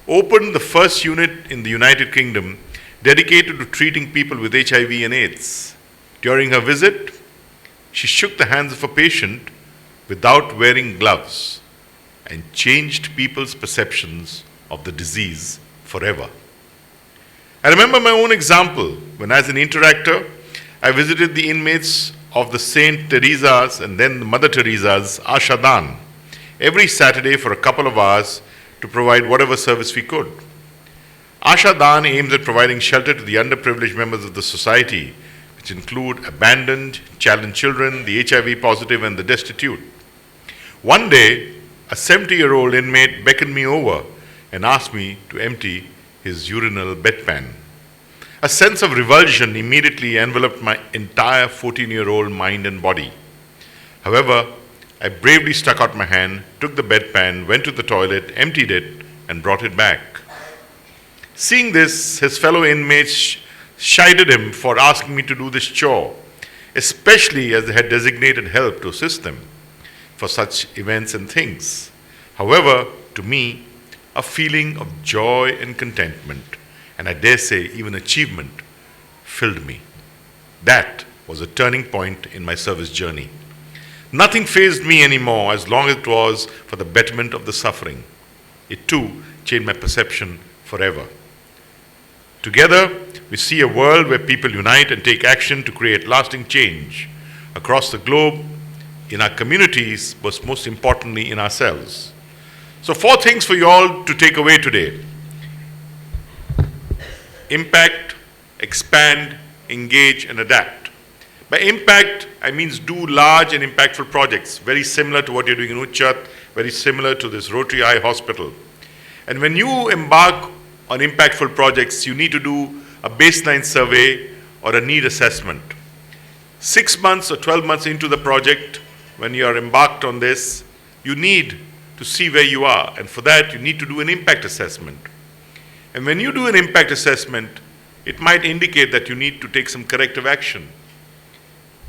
opened the first unit in the United Kingdom dedicated to treating people with HIV and AIDS. During her visit, she shook the hands of a patient without wearing gloves and changed people's perceptions of the disease forever. I remember my own example when, as an interactor, I visited the inmates of the St. Teresa's and then the Mother Teresa's Asha Dan every Saturday for a couple of hours to provide whatever service we could. Asha Dan aims at providing shelter to the underprivileged members of the society, which include abandoned, challenged children, the HIV positive, and the destitute. One day, a 70-year-old inmate beckoned me over and asked me to empty his urinal bedpan. A sense of revulsion immediately enveloped my entire 14-year-old mind and body. However, I bravely stuck out my hand, took the bedpan, went to the toilet, emptied it, and brought it back. Seeing this, his fellow inmates chided him for asking me to do this chore, especially as they had designated help to assist them for such events and things. However, to me, a feeling of joy and contentment, and I dare say even achievement, filled me. That was a turning point in my service journey. Nothing fazed me anymore as long as it was for the betterment of the suffering. It too changed my perception forever. Together, we see a world where people unite and take action to create lasting change across the globe, in our communities, but most importantly in ourselves. So 4 things for you all to take away today. Impact, expand, engage, and adapt. By impact, I mean do large and impactful projects, very similar to what you're doing in Uchat, very similar to this Rotary Eye Hospital. And when you embark on impactful projects, you need to do a baseline survey or a need assessment. 6 months or 12 months into the project, when you are embarked on this, you need to see where you are. And for that, you need to do an impact assessment. And when you do an impact assessment, it might indicate that you need to take some corrective action.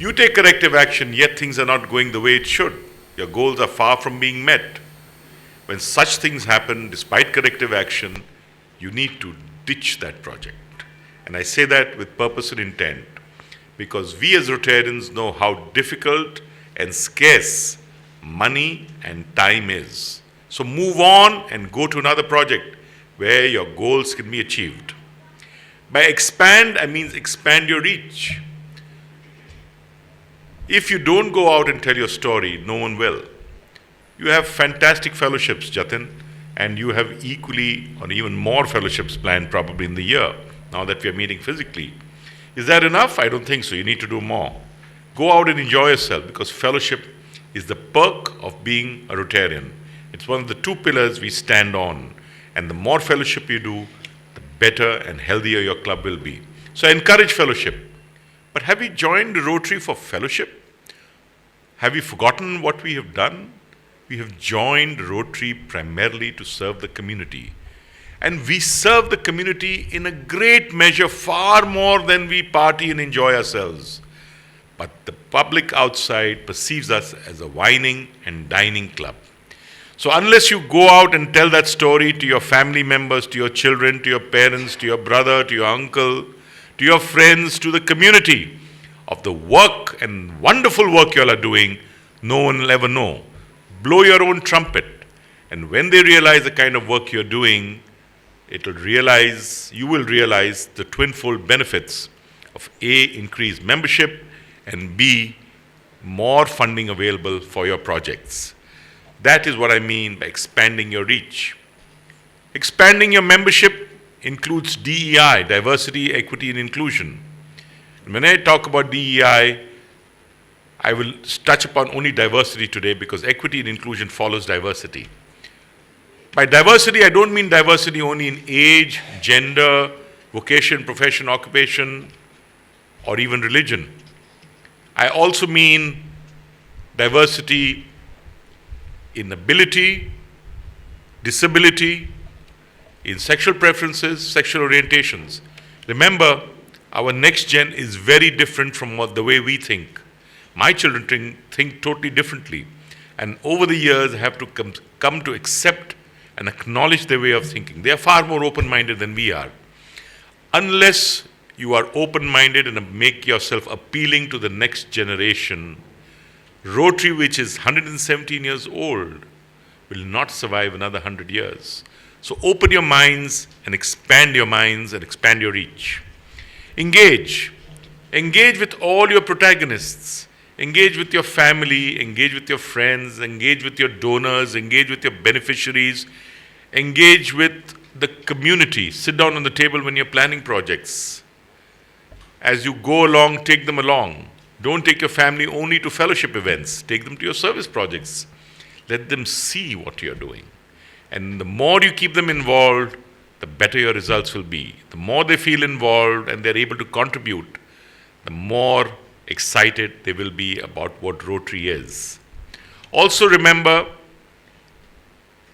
You take corrective action, yet things are not going the way it should. Your goals are far from being met. When such things happen, despite corrective action, you need to ditch that project. And I say that with purpose and intent, because we as Rotarians know how difficult and scarce money and time is. So move on and go to another project where your goals can be achieved. By expand, I mean expand your reach. If you don't go out and tell your story, no one will. You have fantastic fellowships, Jatin, and you have equally or even more fellowships planned probably in the year, now that we are meeting physically. Is that enough? I don't think so. You need to do more. Go out and enjoy yourself, because fellowship is the perk of being a Rotarian. It's one of the 2 pillars we stand on. And the more fellowship you do, the better and healthier your club will be. So I encourage fellowship. But have you joined Rotary for fellowship? Have you forgotten what we have done? We have joined Rotary primarily to serve the community. And we serve the community in a great measure, far more than we party and enjoy ourselves. But the public outside perceives us as a whining and dining club. So unless you go out and tell that story to your family members, to your children, to your parents, to your brother, to your uncle, to your friends, to the community of the work and wonderful work you all are doing, no one will ever know. Blow your own trumpet. And when they realize the kind of work you're doing, you will realize the twinfold benefits of A, increased membership, and B, more funding available for your projects. That is what I mean by expanding your reach. Expanding your membership includes DEI, diversity, equity, and inclusion. When I talk about DEI, I will touch upon only diversity today because equity and inclusion follows diversity. By diversity, I don't mean diversity only in age, gender, vocation, profession, occupation, or even religion. I also mean diversity in ability, disability, in sexual preferences, sexual orientations. Remember, our next gen is very different from the way we think. My children think totally differently. And over the years, I have to come to accept and acknowledge their way of thinking. They are far more open-minded than we are. Unless you are open-minded and make yourself appealing to the next generation, Rotary, which is 117 years old, will not survive another 100 years. So open your minds and expand your reach. Engage. Engage with all your protagonists. Engage with your family, engage with your friends, engage with your donors, engage with your beneficiaries, engage with the community. Sit down on the table when you're planning projects. As you go along, take them along. Don't take your family only to fellowship events. Take them to your service projects. Let them see what you're doing. And the more you keep them involved, the better your results will be. The more they feel involved and they're able to contribute, the more excited they will be about what Rotary is. Also remember,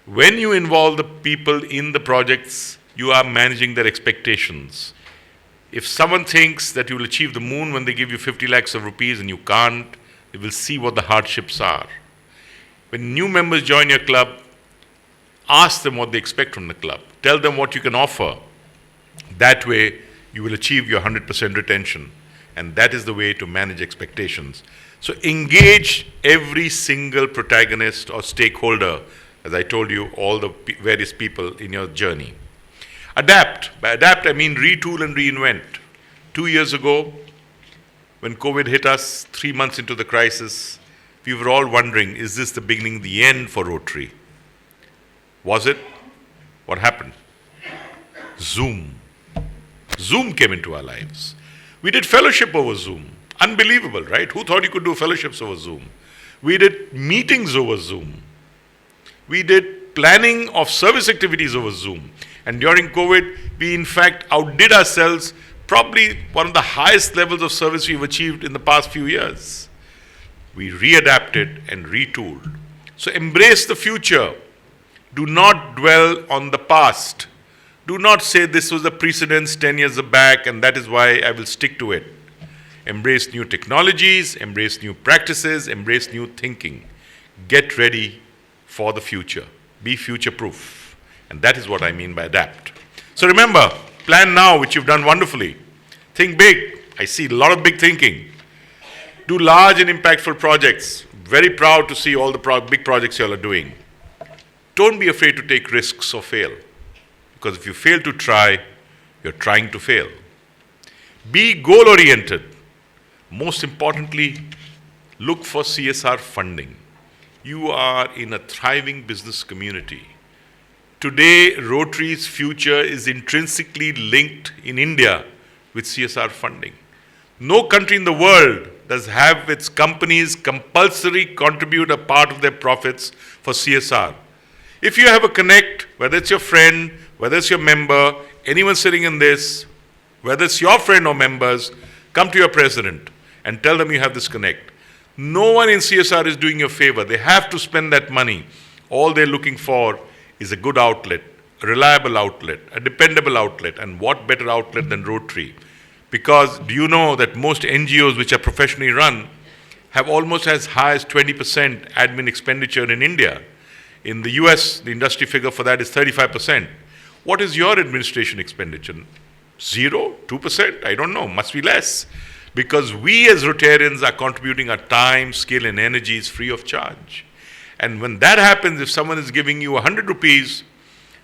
when you involve the people in the projects, you are managing their expectations. If someone thinks that you will achieve the moon when they give you 50 lakhs of rupees and you can't, they will see what the hardships are. When new members join your club, ask them what they expect from the club. Tell them what you can offer. That way, you will achieve your 100% retention. And that is the way to manage expectations. So engage every single protagonist or stakeholder, as I told you, all the various people in your journey. Adapt. By adapt, I mean retool and reinvent. 2 years ago, when COVID hit us, 3 months into the crisis, we were all wondering, is this the beginning, the end for Rotary? Was it? What happened? Zoom. Zoom came into our lives. We did fellowship over Zoom. Unbelievable, right? Who thought you could do fellowships over Zoom? We did meetings over Zoom. We did planning of service activities over Zoom. And during COVID, we in fact outdid ourselves, probably one of the highest levels of service we've achieved in the past few years. We readapted and retooled. So embrace the future. Do not dwell on the past. Do not say this was the precedence 10 years back and that is why I will stick to it. Embrace new technologies, embrace new practices, embrace new thinking. Get ready for the future. Be future-proof. And that is what I mean by adapt. So remember, plan now, which you've done wonderfully. Think big. I see a lot of big thinking. Do large and impactful projects. Very proud to see all the big projects you all are doing. Don't be afraid to take risks or fail. Because if you fail to try, you're trying to fail. Be goal-oriented. Most importantly, look for CSR funding. You are in a thriving business community. Today, Rotary's future is intrinsically linked in India with CSR funding. No country in the world does have its companies compulsory contribute a part of their profits for CSR. If you have a connect, whether it's your friend, whether it's your member, anyone sitting in this, whether it's your friend or members, come to your president and tell them you have this connect. No one in CSR is doing you a favor. They have to spend that money. All they're looking for is a good outlet, a reliable outlet, a dependable outlet, and what better outlet than Rotary? Because do you know that most NGOs which are professionally run have almost as high as 20% admin expenditure in India? In the US, the industry figure for that is 35%. What is your administration expenditure? 0? 2%? I don't know. Must be less. Because we as Rotarians are contributing our time, skill, and energies free of charge. And when that happens, if someone is giving you 100 rupees,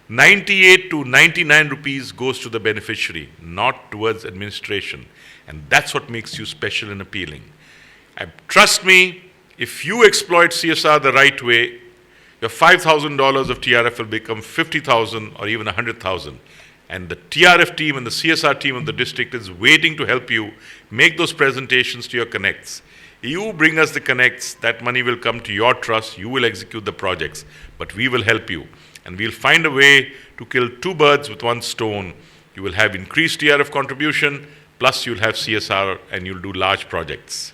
98 to 99 rupees goes to the beneficiary, not towards administration. And that's what makes you special and appealing. And trust me, if you exploit CSR the right way, your $5,000 of TRF will become 50,000 or even 100,000. And the TRF team and the CSR team of the district is waiting to help you make those presentations to your connects. You bring us the connects, that money will come to your trust, you will execute the projects, but we will help you. And we'll find a way to kill two birds with one stone. You will have increased TRF contribution, plus you'll have CSR and you'll do large projects.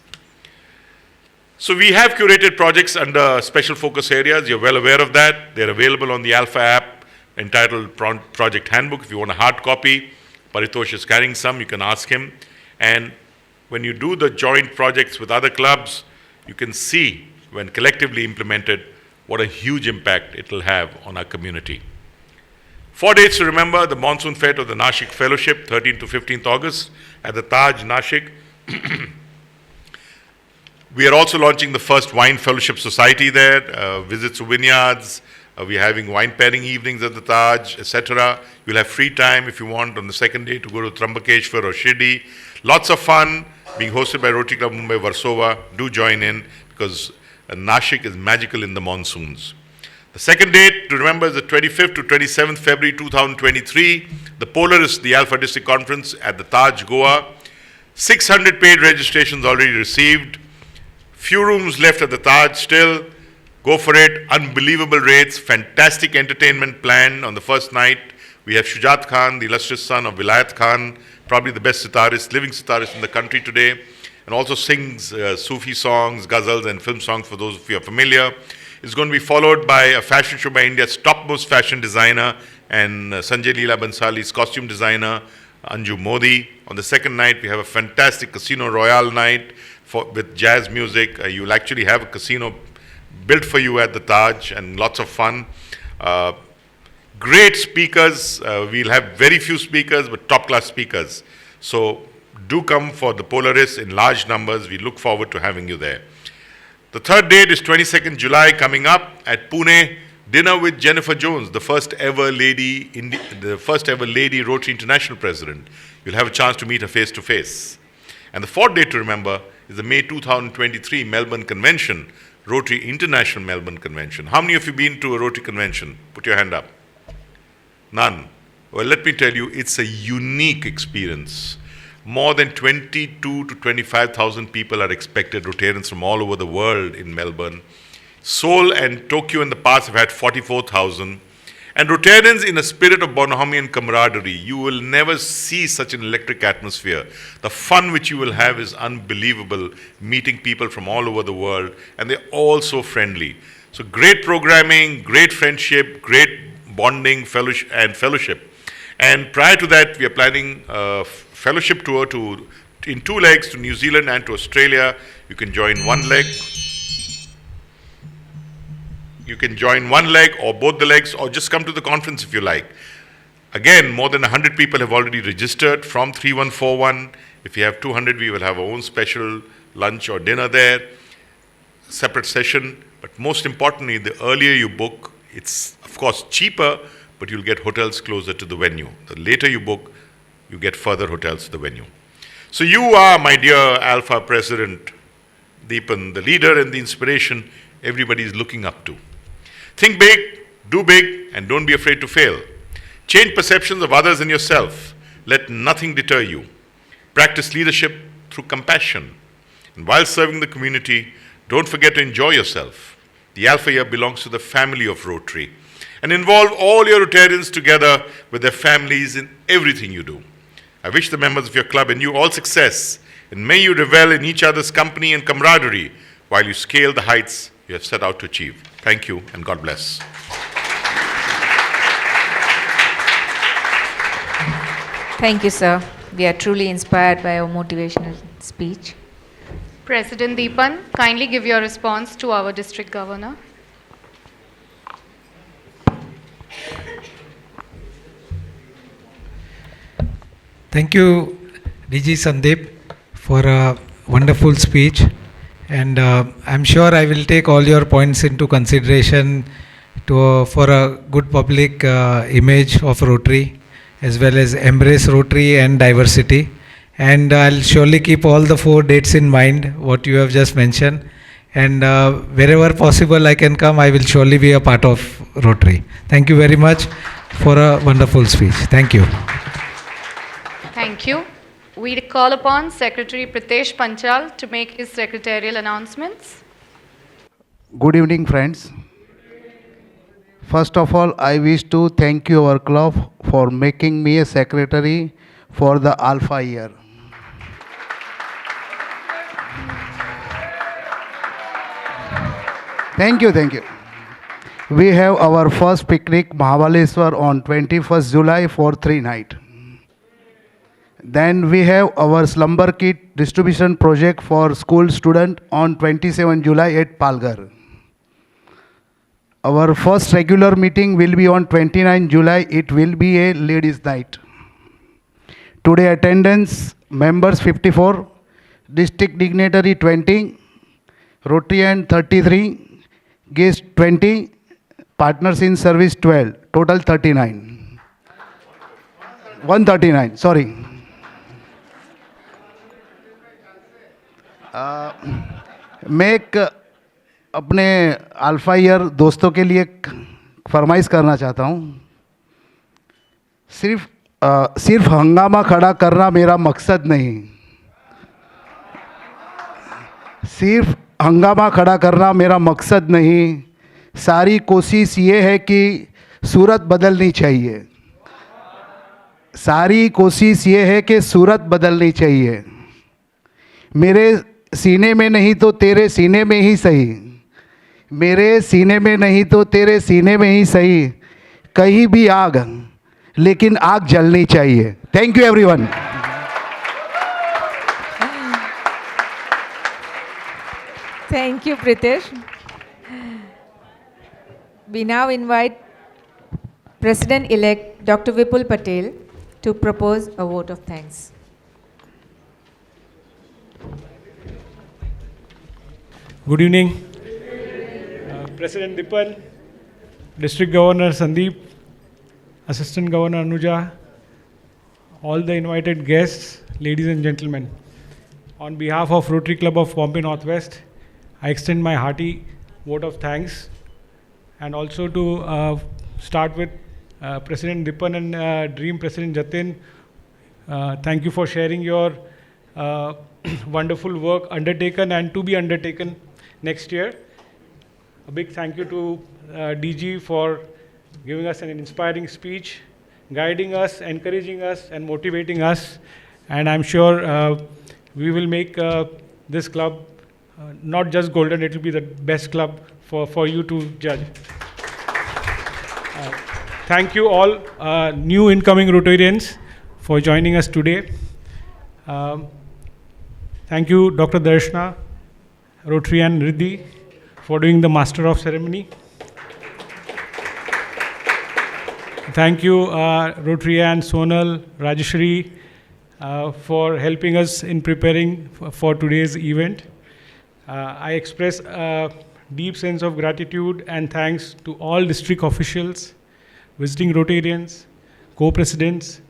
So we have curated projects under special focus areas. You're well aware of that. They're available on the Alpha app entitled Project Handbook. If you want a hard copy, Paritosh is carrying some, you can ask him. And when you do the joint projects with other clubs, you can see, when collectively implemented, what a huge impact it will have on our community. 4 dates to remember: the Monsoon Fete of the Nashik Fellowship, 13th to 15th August, at the Taj, Nashik. We are also launching the first Wine Fellowship Society there, visits to vineyards, we're having wine pairing evenings at the Taj, etc. You'll have free time if you want on the second day to go to Trambakeshwar or Shirdi. Lots of fun, being hosted by Rotary Club Mumbai Warsaw. Do join in, because Nashik is magical in the monsoons. The second date to remember is the 25th to 27th February 2023, the Polaris, the Alpha District Conference at the Taj, Goa. 600 paid registrations already received. Few rooms left at the Taj still. Go for it. Unbelievable rates. Fantastic entertainment planned on the first night. We have Shujat Khan, the illustrious son of Vilayat Khan, probably the best sitarist, living sitarist in the country today, and also sings Sufi songs, ghazals, and film songs for those of you who are familiar. It's going to be followed by a fashion show by India's topmost fashion designer and Sanjay Leela Bansali's costume designer, Anju Modi. On the second night, we have a fantastic Casino Royale night with jazz music. You'll actually have a casino built for you at the Taj, and lots of fun. Great speakers. We'll have very few speakers, but top-class speakers. So do come for the Polaris in large numbers. We look forward to having you there. The third date is 22nd July, coming up at Pune. Dinner with Jennifer Jones, the first ever lady Rotary International President. You'll have a chance to meet her face to face. And the fourth date to remember is the May 2023 Melbourne Convention, Rotary International Melbourne Convention. How many of you been to a Rotary convention? Put your hand up. None. Well, let me tell you, it's a unique experience. More than 22 to 25,000 people are expected, Rotarians from all over the world in Melbourne. Seoul and Tokyo in the past have had 44,000. And Rotarians in a spirit of bonhomie and camaraderie. You will never see such an electric atmosphere. The fun which you will have is unbelievable, meeting people from all over the world, and they're all so friendly. So great programming, great friendship, great bonding, fellowship. And prior to that, we are planning a fellowship tour in 2 legs to New Zealand and to Australia. You can join one leg. You can join one leg or both the legs, or just come to the conference if you like. Again, more than 100 people have already registered from 3141. If you have 200, we will have our own special lunch or dinner there, separate session. But most importantly, the earlier you book, it's of course cheaper, but you'll get hotels closer to the venue. The later you book, you get further hotels to the venue. So you are, my dear Alpha President Dipan, the leader and the inspiration everybody is looking up to. Think big, do big, and don't be afraid to fail. Change perceptions of others and yourself. Let nothing deter you. Practice leadership through compassion. And while serving the community, don't forget to enjoy yourself. The Alpha Year belongs to the family of Rotary. And involve all your Rotarians together with their families in everything you do. I wish the members of your club and you all success, and may you revel in each other's company and camaraderie while you scale the heights you have set out to achieve. Thank you, and God bless. Thank you, sir. We are truly inspired by your motivational speech. President Dipan, kindly give your response to our district governor. Thank you, DG Sandeep, for a wonderful speech. And I'm sure I will take all your points into consideration for a good public image of Rotary, as well as embrace Rotary and diversity. And I'll surely keep all the 4 dates in mind, what you have just mentioned. And wherever possible I can come, I will surely be a part of Rotary. Thank you very much for a wonderful speech. Thank you. Thank you. We call upon Secretary Pritesh Panchal to make his secretarial announcements. Good evening, friends. First of all, I wish to thank you, our club, for making me a secretary for the Alpha year. Thank you, thank you. We have our first picnic, Mahabaleshwar, on 21st July for 3 nights. Then we have our slumber kit distribution project for school student on 27 July at Palghar. Our first regular meeting will be on 29 July. It will be a ladies' night. Today attendance, members 54, district dignitary 20, Rotarian 33, guest 20, partners in service 12, total 39. 139, sorry. मैं एक अपने alpha year दोस्तों के लिए एक फरमाइश करना चाहता हूँ. सिर्फ हंगामा खड़ा करना मेरा मकसद नहीं. सिर्फ हंगामा खड़ा करना मेरा मकसद नहीं. सारी कोशिश ये है कि सूरत बदलनी चाहिए. सारी कोशिश ये है कि सूरत बदलनी चाहिए. मेरे सीने में नहीं तो तेरे सीने में ही सही. मेरे सीने में नहीं तो तेरे सीने में ही सही. कहीं भी आग, लेकिन आग जलनी चाहिए. Thank you everyone. Thank you, Pritesh. We now invite President-elect Dr. Vipul Patel to propose a vote of thanks. Good evening. President Dipan, District Governor Sandeep, Assistant Governor Anuja, all the invited guests, ladies and gentlemen. On behalf of Rotary Club of Bombay Northwest, I extend my hearty vote of thanks, and also to start with President Dipan and Dream President Jatin. Thank you for sharing your wonderful work undertaken and to be undertaken next year. A big thank you to DG for giving us an inspiring speech, guiding us, encouraging us, and motivating us. And I'm sure we will make this club not just golden, it will be the best club for you to judge. Thank you all new incoming Rotarians for joining us today. Thank you, Dr. Darshana, Rotary and Riddhi, for doing the Master of Ceremony. Thank you, Rotary and Sonal, Rajeshri, for helping us in preparing for today's event. I express a deep sense of gratitude and thanks to all district officials, visiting Rotarians, co-presidents,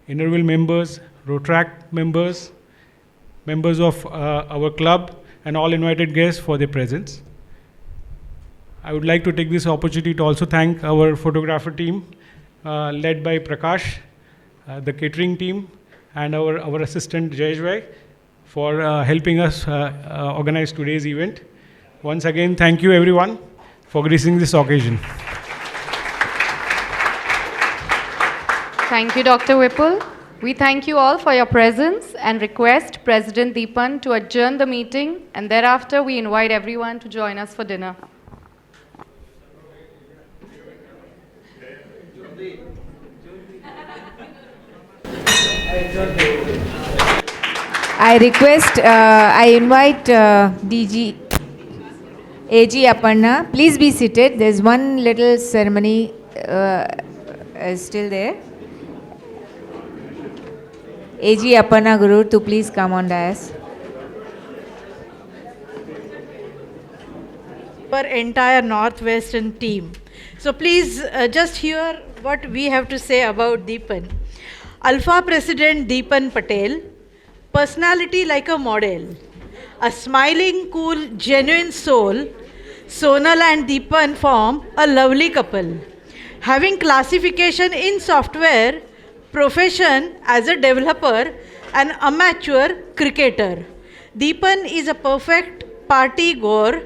Innerville members, Rotract members, members of our club, and all invited guests for their presence. I would like to take this opportunity to also thank our photographer team, led by Prakkash, the catering team, and our assistant Jayeshwai for helping us organize today's event. Once again, thank you everyone for gracing this occasion. Thank you, Dr. Vipul. We thank you all for your presence and request President Dipan to adjourn the meeting, and thereafter we invite everyone to join us for dinner. I request, I invite DG, AG Aparna. Please be seated. There's one little ceremony is still there. AG Aparna Guru to please come on dais. Our entire Northwestern team. So please just hear what we have to say about Dipan. Alpha President Dipan Patel, personality like a model, a smiling, cool, genuine soul. Sonal and Dipan form a lovely couple. having classification in software, profession as a developer, and amateur cricketer. Dipan is a perfect party goer,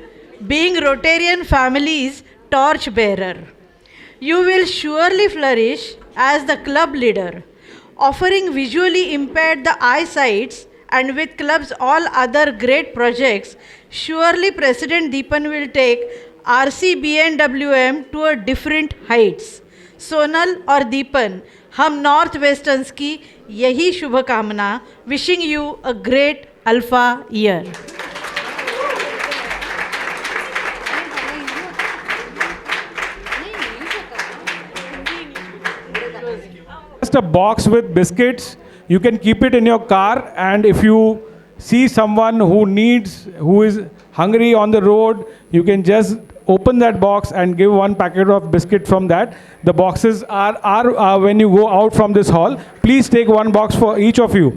being Rotarian family's torch bearer. You will surely flourish as the club leader, offering visually impaired the eyesights, and with club's all other great projects, surely President Dipan will take RCBNWM to a different heights. Sonal और दीपन, हम north westerns की यही शुभकामना, wishing you a great alpha year. Just a box with biscuits. You can keep it in your car, and if you see someone who is hungry on the road, you can just open that box and give one packet of biscuit from that. The boxes are when you go out from this hall. Please take one box for each of you.